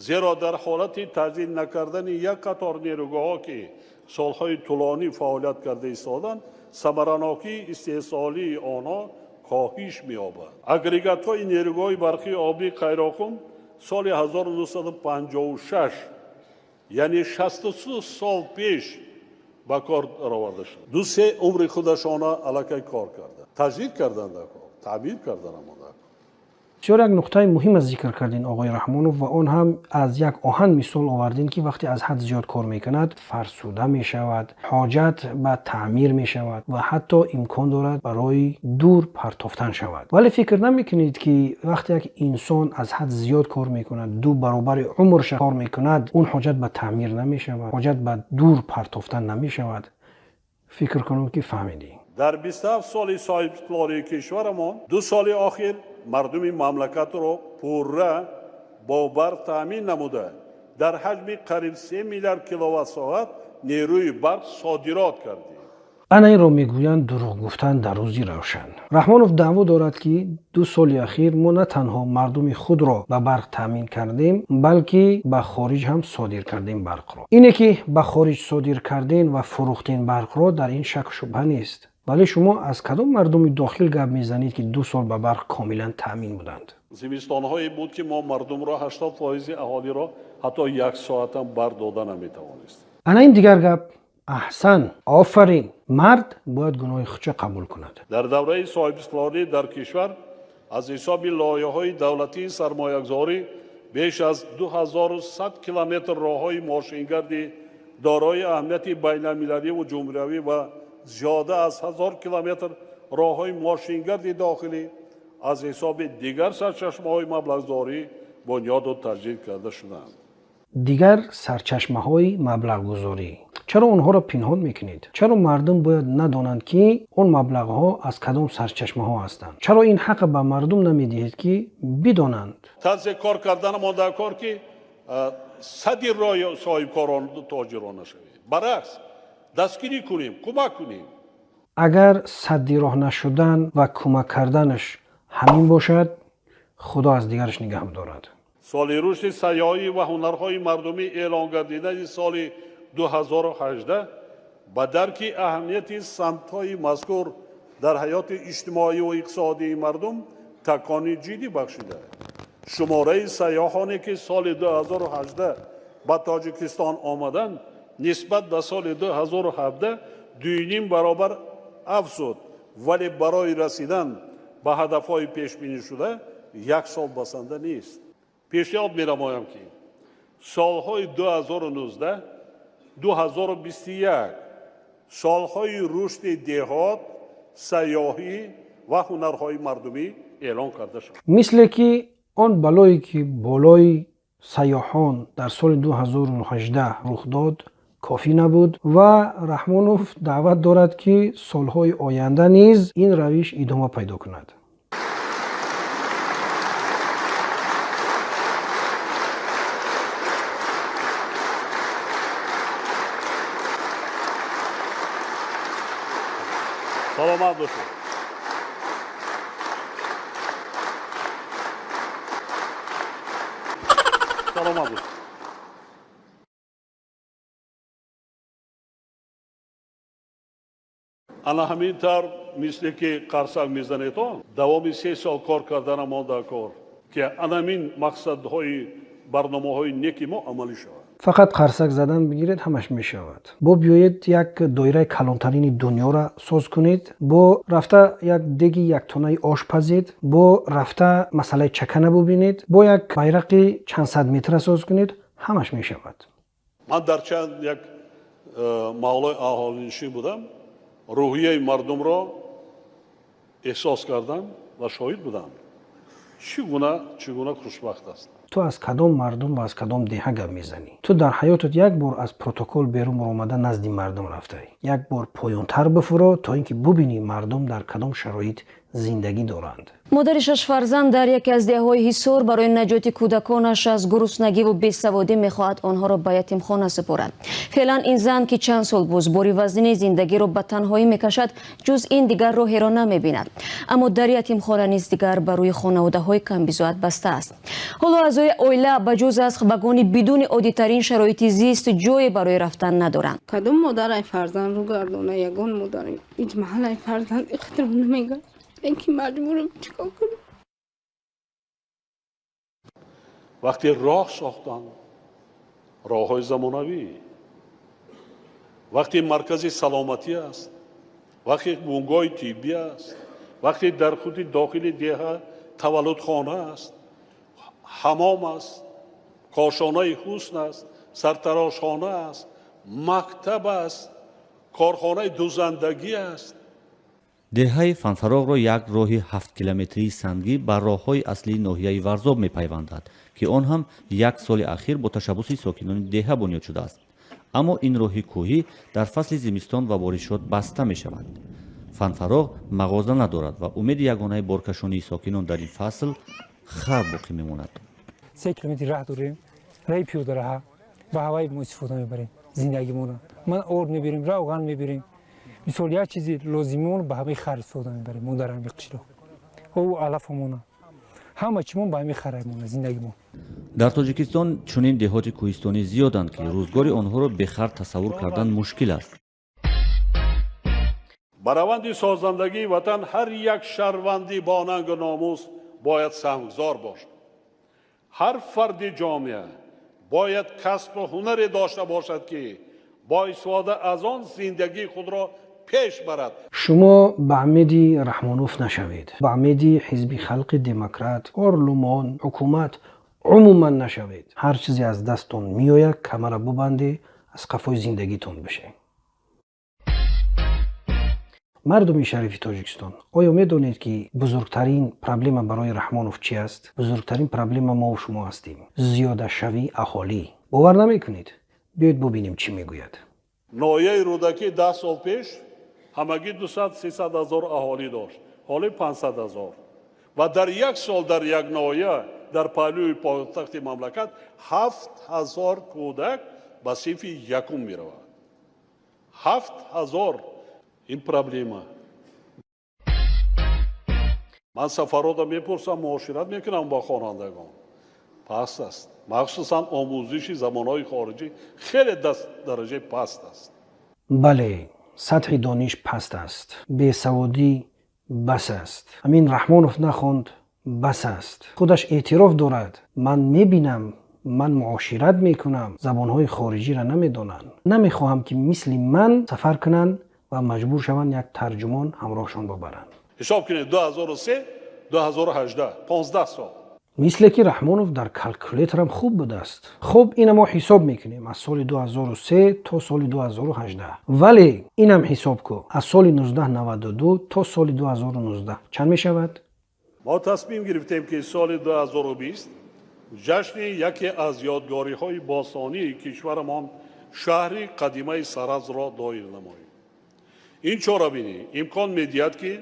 زیرا در حالت تجدید نکردن یک قطار نیروگاه‌ها که سالهای طولانی فعالیت کرده ایستادند، ثمراناکی استحصالی آنها کاهش می‌یابد. اگریگات‌های نیروگاه برقی آبی قیراقم سال 1956 یعنی 63 سال پیش به کار آورده شد. 2 عمر خودشان علیه کار کرده، تجدید کردند، تعمیر کردند. بسیار یک نقطه مهم از ذکر کردین آقای رحمانوف و آن هم از یک آهن مثال آوردین که وقتی از حد زیاد کار میکند فرسوده میشود، حاجت به تعمیر میشود و حتی امکان دارد برای دور پرتافتن شود. ولی فکر نمیکنید که وقتی یک انسان از حد زیاد کار میکند، 2 برابر عمرش کار میکند، اون حاجت به تعمیر نمیشود، حاجت به دور پرتافتن نمیشود؟ فکر کنم که فهمیدین. در 27 سال صاحبکاری کشورمان 2 سال اخیر مردم مملکت را پوره با بر تامین نموده در حجم قریب 3 میلیارد کیلووات ساعت نیروی برق صادرات کردیم. ана инро мегӯянд дурӯғ гуфтан дар рӯзи равшан. раҳмонов даъво дорад ки 2 соли ахир мо на танҳо мардуми худро ба барқ таъмин кардем, балки ба хориҷ ҳам содир кардем барқро. ине ки ба хориҷ содир карден ва фурӯхтен барқро дар ин шаку шубҳа нест. вале шумо аз кадом мардуми дохил гап мезанед ки 2 сол ба барқ комилан таъмин буданд? зимистонҳое буд ки мо мардумро 80% аҳолиро ҳатто 1 соатам барқ дода наметавонистем. ана ин дигар гап. аҳсан, офарин. мард бояд гуноҳи худро қабул кунад. дар давраи соҳибиқтидорӣ дар кишвар аз ҳисоби лоиҳаҳои давлатии сармоягузорӣ беш аз 2100 километр роҳҳои мошингарди дорои аҳамияти байналмилаливу ҷумҳуриявӣ ва зиёда аз 1000 километр роҳҳои мошингарди дохилӣ аз ҳисоби дигар сарчашмаҳои маблағгузорӣ бунёду таҷдид карда шуданд. дигар сарчашмаҳои маблағгузорӣ. чаро онҳоро пинҳон мекунед? чаро мардум бояд надонанд ки он маблағҳо аз кадом сарчашмаҳо ҳастанд? чаро ин ҳаққа ба мардум намедиҳед ки бидонанд? тарзи кор карданамон дар кор ки сади роҳи соҳибкорон тоҷирона шавед. баръакс дастгирӣ кунем, кӯмак кунем. агар садди роҳ нашудан ва кӯмак карданаш ҳамин бошад, худо аз дигараш нигаҳ дорад. соли рушди сайёҳӣ ва ҳунарҳои мардумӣ эълон гардидаи соли 2018 ба дарки аҳамияти самтҳои мазкур дар ҳаёти иҷтимоиву иқтисодии мардум такони ҷиддӣ бахшида. шумораи сайёҳоне ки соли 2018 ба тоҷикистон омаданд нисбат ба соли 2017 2.5 баробар афзуд, вале барои расидан ба ҳадафҳои пешбинишуда 1 сол басанда нест. пешниҳод менамоям ки солҳои 2019 2021 солҳои рушди деҳот, сайёҳӣ ва ҳунарҳои мардумӣ эълон карда шуд. мисле ки он балое ки болои сайёҳон дар соли 2018 рух дод кофӣ набуд ва раҳмонов даъват дорад ки солҳои оянда низ ин равиш идома пайдо кунад. саломат бошед. саломат бошед. ана ҳамин тавр мисли ки қарсак мезанед давоми 3 сол кор карданамон дар кор ки анамин мақсадҳои барномаҳои неки мо амалӣ шавад. фақат қарсак задан бигиред ҳамаш мешавад. бо биёед як доираи калонтарини дунёро соз кунед, бо рафта як деги яктонаи ош пазед, бо рафта масъалаи чакана бубинед, бо як байрақи чанд сад метра соз кунед, ҳамаш мешавад. ман дар чанд як маҳаллои аҳолинишин будам, рӯҳияи мардумро эҳсос кардам ва шоҳид будам. чӣ гуна хушбахт аст. ту аз кадом мардум ва аз кадом деҳа гап мезанӣ? ту дар ҳаётат як бор аз протокол берун омада назди мардум рафтаӣ? як бор поёнтар бифуро то ин ки бубинӣ мардум дар кадом шароит зиндагӣ доранд. модари 6 фарзанд дар яке аз деҳаҳои ҳисор барои наҷоти кӯдаконаш аз гуруснагиву бесаводӣ мехоҳад онҳоро ба ятимхона супорад. феълан ин зан ки чанд сол буз бори вазнини зиндагиро ба танҳоӣ мекашад, ҷуз ин дигар роҳеро намебинад. аммо дар ятимхона низ дигар ба рӯи хонаводаҳои камбизоат баста аст. ҳоло аъзои оила ба ҷуз аз вагони бидуни оддитарин шароити зист ҷое барои рафтан надоранд. кадом модар фарзандро гардона ягон модар ҳеҷ маҳалаи фарзанд ихтиром намегардад. ки маҷбурам чикор кунам. вақте роҳ сохтанд, роҳҳои замонавӣ, вақте маркази саломатӣ аст, вақте бунгоҳи тиббӣ аст, вақте дар худи дохили деҳа таваллудхона аст, ҳамом аст, кошонаи ҳусн аст, сартарошхона аст, мактаб аст, корхонаи дузандагӣ аст. деҳаи фанфароғро як роҳи 7 километрии сангӣ ба роҳҳои аслии ноҳияи варзоб мепайвандад ки он ҳам як соли ахир бо ташаббуси сокинони деҳа бунёд шудааст. аммо ин роҳи кӯҳӣ дар фасли зимистон ва боришот баста мешавад. фанфароғ мағоза надорад ва умеди ягонаи боркашонии сокинон дар ин фасл хар боқӣ мемонад. 3 километр роҳ дорем. رای پیاده به هوای ما استفاده میبریم زندگیمون. من آرد میبریم، روغن میبریم، مثال یک چیزی لازمیمون به همه خرج استفاده میبریم. ما در همین قشر او علفمون همه چیمون به همین خرجمون زندگیمون. дар тоҷикистон чунин деҳоти кӯҳистонӣ зиёданд ки рӯзгори онҳоро бехард тасаввур кардан мушкил аст. ба раванди созандагии ватан ҳар як шаҳрванди бонангу номус бояд саҳмгузор бошад. ҳар фарди ҷомеа бояд касбу ҳунаре дошта бошад ки боистифода аз он зиндагии худро пеш барад. шумо ба амеди раҳмонов нашавед, ба амеди ҳизби халқи демократ, парлумон, ҳукумат умуман нашавед. ҳар чизе аз дасттон меояд, камара бубанде, аз қафои зиндагитон бише. мардуми шарифи тоҷикистон, оё медонед ки бузургтарин проблема барои раҳмонов чи аст? бузургтарин проблема мо шумо ҳастем. зиёдашавии аҳолӣ. бовар намекунед? биёед бубинем чӣ мегӯяд. ноҳияи рӯдакӣ 10 сол пеш ҳамагӣ 200-300 ҳазор аҳолӣ дошт. ҳолӣ 500 ҳазор. ва дар як сол дар як ноҳия дар паҳлӯи пойтахти мамлакат 7000 кӯдак ба синфи якум меравад. 7000 ин проблема. ман сафарода мепурсам, муошират мекунам ба хонандагон. паст аст. махсусан омӯзиши забонҳои хориҷӣ хеле дараҷаи паст аст. бале, сатҳи дониш паст аст. бесаводӣ бас аст. ҳамин раҳмонов нахонд, бас аст. худаш эътироф дорад. ман мебинам, ман муошират мекунам, забонҳои хориҷиро намедонанд. намехоҳам ки мисли ман сафар кунанд ва маҷбур шаванд як тарҷумон ҳамроҳшон бубаранд. ҳисоб кунед 2003-2018 15 сол. мисле ки раҳмонов дар калкуляторам хуб будааст. хуб ина мо ҳисоб мекунем аз соли 2003 то соли 2018. вале инам ҳисоб ку аз соли 1992 то соли 2019 чанд мешавад? мо тасмим гирифтем ки соли 2020 ҷашни яке аз ёдгориҳои бостонии кишварамон шаҳри қадимаи Саразро доир намоем. ин чорабинӣ имкон медиҳад ки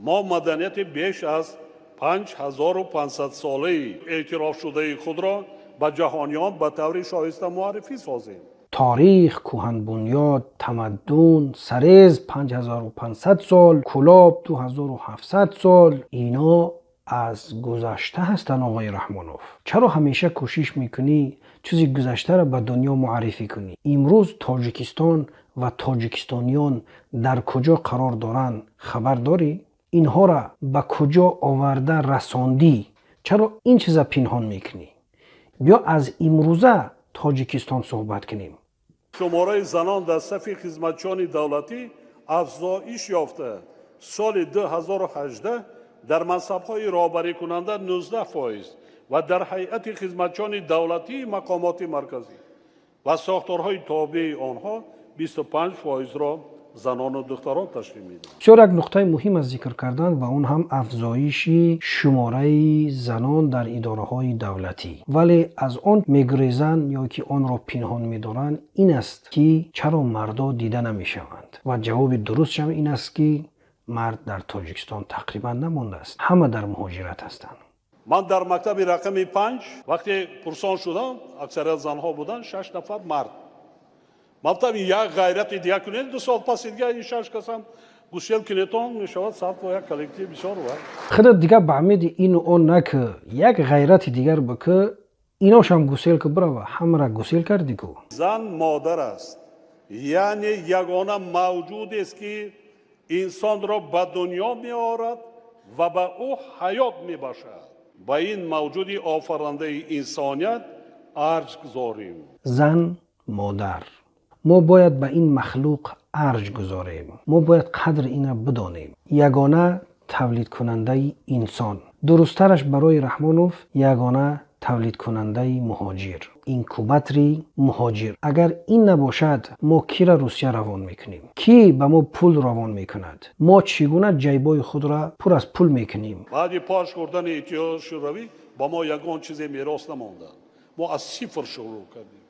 мо маданияти беш аз 5500 солаи эътирофшудаи худро ба ҷаҳониён ба таври шоиста муаррифӣ созем. таърих, кӯҳанбунёд, тамаддун, сарез 5500 сол, кӯлоб 2700 сол. ино аз гузашта ҳастанд. оғои раҳмонов, чаро ҳамеша кӯшиш мекунӣ чизи гузаштаро ба дунё муаррифӣ кунӣ? имрӯз тоҷикистон ва тоҷикистониён дар куҷо қарор доранд хабар дорӣ? инҳоро ба куҷо оварда расондӣ? чаро ин чиза пинҳон мекунӣ? биё аз имрӯза тоҷикистон суҳбат кунем. шумораи занон дар сафи хизматчони давлатӣ афзоиш ёфта. соли 2018 дар мансабҳои роҳбарикунанда 19% ва дар ҳайати хизматчони давлатии мақомоти марказӣ ва сохторҳои тобеи онҳо 25%-ро занону духтарон ташкил медиҳанд. бисёр як нуқтаи муҳим аз зикр кардан ва он ҳам афзоиши шумораи занон дар идораҳои давлатӣ. вале аз он мегурезанд ё ки онро пинҳон медоранд ин аст ки чаро мардо дида намешаванд. ва ҷавоби дурустшам ин аст ки мард дар тоҷикистон тақрибан намондааст. ҳама дар муҳоҷират ҳастанд. ман дар мактаби рақами 5 вақте пурсон шудам, аксарият занҳо буданд, 6 нафар мард. мактаби як ғайрати дига кунед, 2 сол паси дига ин 6 касам гӯшел кинетон мешавад сад ва як коллектив бисёр ва худат дига ба амеди ину он наку як ғайрати дигар баку иношам гӯсел ку брава ҳамара гӯсел карди ку. зан модар аст, яъне ягона мавҷудест ки инсонро ба дунё меорад ва ба ӯ ҳаёт мебахшад. ба ин мавҷуди офарандаи инсоният арҷ гузорем. зан модар, мо бояд ба ин махлуқ арҷ гузорем. мо бояд қадри ина бидонем. ягона тавлидкунандаи инсон, дурусттараш барои раҳмонов ягона тавлидкунандаи муҳоҷир, инкубатори муҳоҷир. агар ин набошад мо кира русия равон мекунем? ки ба мо пул равон мекунад? мо чӣ гуна ҷайбои худро пур аз пул мекунем? баъди пош хӯрдани иттиҳоди шӯравӣ ба мо ягон чизе мерос намонда. мо аз сифр шурӯъ кардем.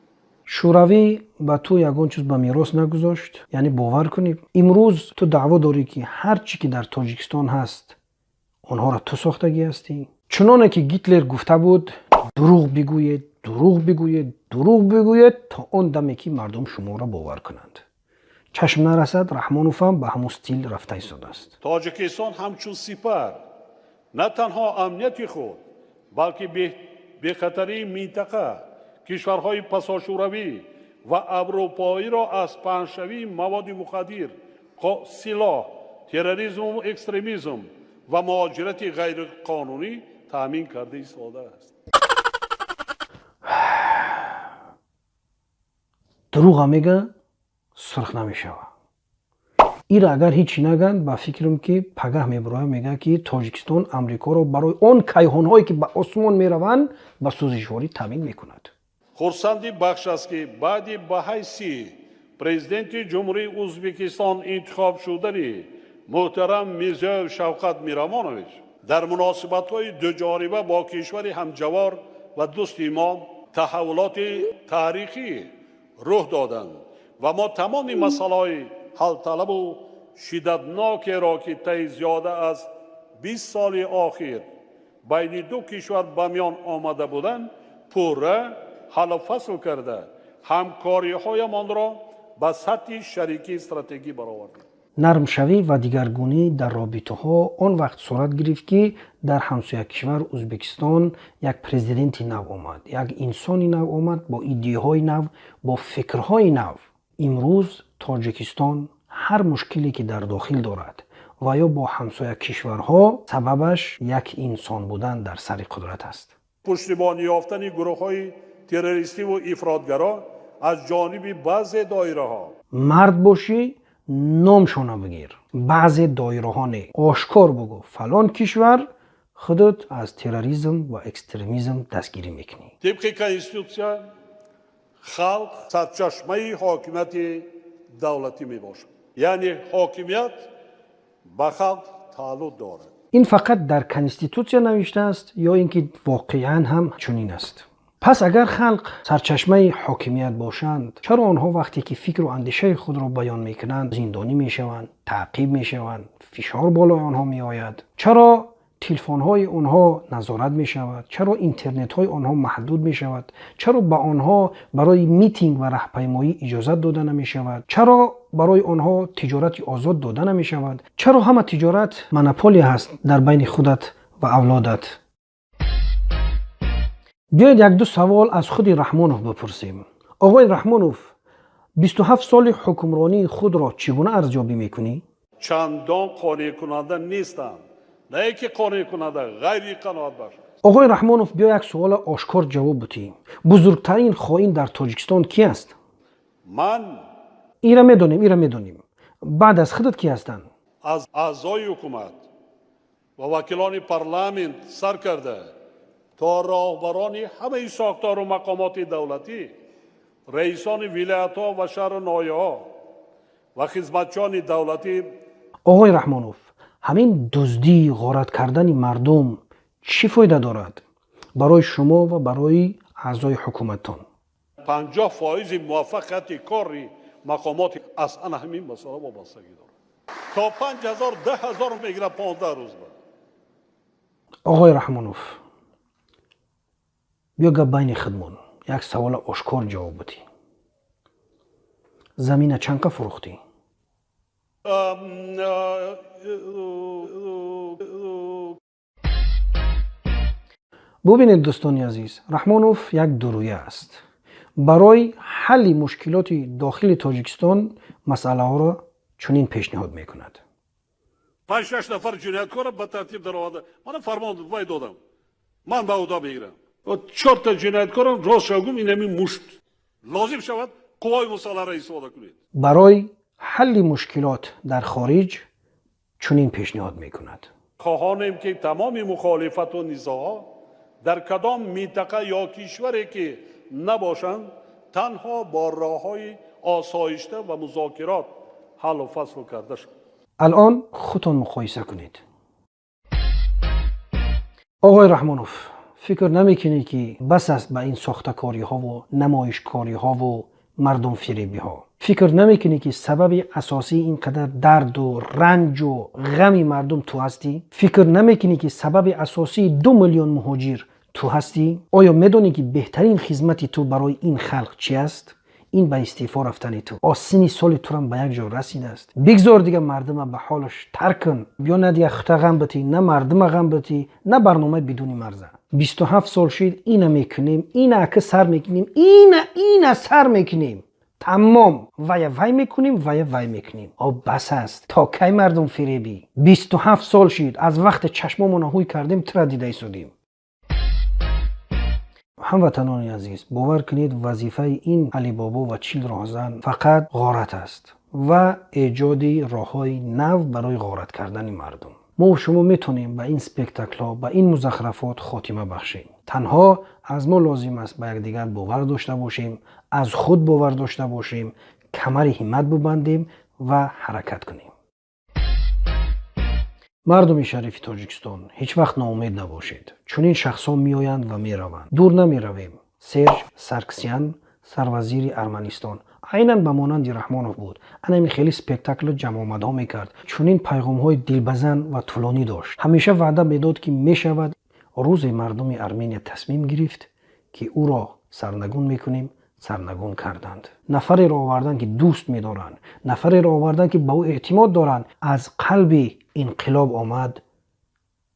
шӯравӣ ба ту ягон чиз ба мерос нагузошт? яъне бовар кунем имрӯз ту даъво дорӣ ки ҳар чӣ ки дар тоҷикистон ҳаст онҳоро ту сохтагӣ ҳастӣ? чуноне ки гитлер гуфта буд, дурӯғ бигӯед, دروغ بگوید تا آن دمی که مردم شما را باور کنند. چشم نرسد رحمانوف هم به همون استیل رفته ایستاده است. тоҷикистон ҳамчун сипар на танҳо амнияти худ балки бехатарии минтақа кишварҳои пасошӯравӣ ва аврупоиро аз паҳншавии маводи мухаддир силоҳ терроризму экстремизм ва муҳоҷирати ғайриқонунӣ таъмин карда истодааст. دروغ هم میگه سرخ نمیشوه. این اگر هیچی نگند با فکرم که پگاه میبرای میگه که تاجیکستان امریکا رو برای اون کیهان هایی که به آسمان میروند به سوزشواری تامین میکند. хурсанди бахш аст ки баъди ба ҳайси президенти ҷумҳурии ӯзбекистон интихоб шудани муҳтарам мирзиёев шавқат мирамонович дар муносибатҳои дуҷониба бо кишвари ҳамҷавор ва дӯсти мо таҳаввулоти таърихӣ рух доданд ва мо тамоми масъалаҳои ҳалталабу шиддатнокеро ки таи зиёда аз 20 соли охир байни ду кишвар ба миён омада буданд пурра ҳаллу фасл карда ҳамкориҳоямонро ба сатҳи шарикӣ стратегӣ баровардем. نرمشوی و دیگرگونی در رابطه ها آن وقت صورت گرفت که در همسایه کشور ازبکستان یک پرزیدنتی نو آمد، یک انسانی نو آمد با ایده های نو، با فکرهای نو. امروز تاجیکستان هر مشکلی که در داخل دارد و یا با همسایه کشورها سببش یک انسان بودن در سر قدرت است. پشتیبانی یافتن گروه‌های تروریستی و افراطگرا از جانب بعضی دایره‌ها مرد باشی نامشانه بگیر، بعضی دایره ها نه، آشکار بگو فلان کشور خودت از تروریسم و اکستریمیسم دستگیری میکنی. طبق کنستیتوسیا خلق سرچشمه حاکمیت دولتی میباشد، یعنی حاکمیت به خلق تعلق دارد. این فقط در کنستیتوسیا نوشته است یا اینکه واقعا هم چنین است؟ پس اگر خلق سرچشمه حاکمیت باشند چرا آنها وقتی که فکر و اندیشه خود را بیان میکنند زندانی میشوند، تعقیب میشوند، فشار بالای آنها میآید؟ چرا تلفن های آنها نظارت میشود؟ چرا اینترنت های آنها محدود میشود؟ چرا به آنها برای میتینگ و راهپیمایی اجازه داده نمیشود؟ چرا برای آنها تجارت آزاد داده نمیشود؟ چرا همه تجارت مونوپولی هست در بین خودت و اولادت؟ بیاید یک دو سوال از خود رحمانوف بپرسیم. آقای رحمانوف 27 سال حکمرانی خود را چگونه ارزیابی میکنی؟ چندان قانع کننده نیستم، نه اینکه قانع کننده، غیر قناعت بخش. آقای رحمانوف بیا یک سوال آشکار جواب بدهیم. بزرگترین خائن در تاجیکستان کی است؟ من ایرا میدونیم. بعد از خودت کی هستند؟ از اعضای حکومت و وکیلان پارلمانت سر کرده تا راهبران همه ساختار و مقامات دولتی، رئیسان ولایت‌ها و شهر نایه‌ها و خدمتچیان دولتی. آقای رحمانوف همین دزدی غارت کردن مردم چی فایده دارد برای شما و برای اعضای حکومتتان؟ 50% موفقیت کار مقامات اصلا همین مسئله وابستگی دارد. تا 5000 10000 میگیره 15 روز بعد. آقای رحمانوف بیا بین خودمون یک سوال آشکار جواب بدی. زمین چند فروختی؟ ببینید دوستان عزیز، رحمانوف یک درویه است. برای حل مشکلات داخل تاجیکستان مسئله ها را چنین پیشنهاد میکند. 5-6 نفر جنایتکار به ترتیب در آورده. من فرمان وای دادم. من به عهده میگیرم. و 4 تا جنایتکارم راست شاگم اینمی مشت. لازم شود قوای مسلح را استفاده کنید. برای حل مشکلات در خارج چنین پیشنهاد میکند. خواهانیم که تمام مخالفت و نزاعها در کدام منطقه یا کشوری که نباشند تنها با راههای آسایشته و مذاکرات حل و فصل کرده شد. الان خودتان مقایسه کنید. آقای رحمانوف فکر نمیکنی که بس است به این ساختکاری ها و نمایشکاری ها و مردم فریبی ها؟ فکر نمیکنی که سبب اساسی اینقدر درد و رنج و غم مردم تو هستی؟ فکر نمیکنی که سبب اساسی 2 میلیون مهاجر تو هستی؟ آیا میدونی که بهترین خدمت تو برای این خلق چی است؟ این به استعفا رفتن تو. آسینی سال تو هم به یک جا رسیده است. بگذار دیگه مردم به حالش ترک کن. بیا نه دیگه خطا غم بتی، نه مردم غم بتی، نه برنامه بدون مرزه. 27 سال شد اینو میکنیم، اینا که سر میکنیم، اینا سر میکنیم. تمام وای میکنیم وای میکنیم. بس است. تا کی مردم فریبی؟ 27 سال شد از وقت چشممون هوی کردیم ترا دیده ایستادیم. هموطنان عزیز، باور کنید وظیفه این علی بابا و 40 راهزن فقط غارت است و ایجاد راههای نو برای غارت کردن مردم. ما و شما میتونیم به این سپکتاکل‌ها، به این مزخرفات خاتمه بخشیم. تنها از ما لازم است به یکدیگر باور داشته باشیم، از خود باور داشته باشیم، کمر همت ببندیم و حرکت کنیم. مردم شریف تاجیکستان، هیچ وقت ناامید نباشید. چون این شخصا میآیند و میروند. دور نمیرویم. سرژ سارکسیان، سروزیر ارمنستان، عیناً به مانند رحمانوف بود. انمی خیلی سپکتاکل جمع آمدها میکرد. چون این پیغام های دلبزن و طولانی داشت. همیشه وعده میداد که میشود. روز مردم ارمنیا تصمیم گرفت که او را سرنگون میکنیم. سرنگون کردند. نفری را آوردند که دوست می‌دارند، نفری را آوردند که به او اعتماد دارند. از قلب انقلاب آمد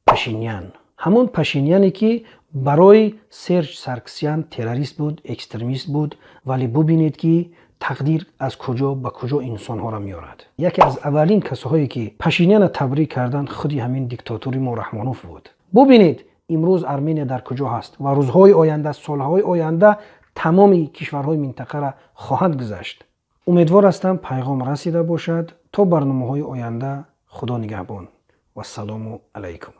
پاشینیان. همون پاشینیانی که برای سرژ سارکسیان تروریست بود، اکستریمیست بود، ولی ببینید که تقدیر از کجا به کجا انسان‌ها را میارد. یکی از اولین کسایی که پاشینیان تبریک کردند خودی همین دیکتاتوری ما رحمانوف بود. ببینید امروز ارمنیا در کجا هست و روزهای آینده، سالهای آینده تمام کشورهای منطقه را خواهند گذشت. امیدوار هستم پیغام رسیده باشد. تا برنامه‌های آینده، خدا نگهبان و السلام علیکم.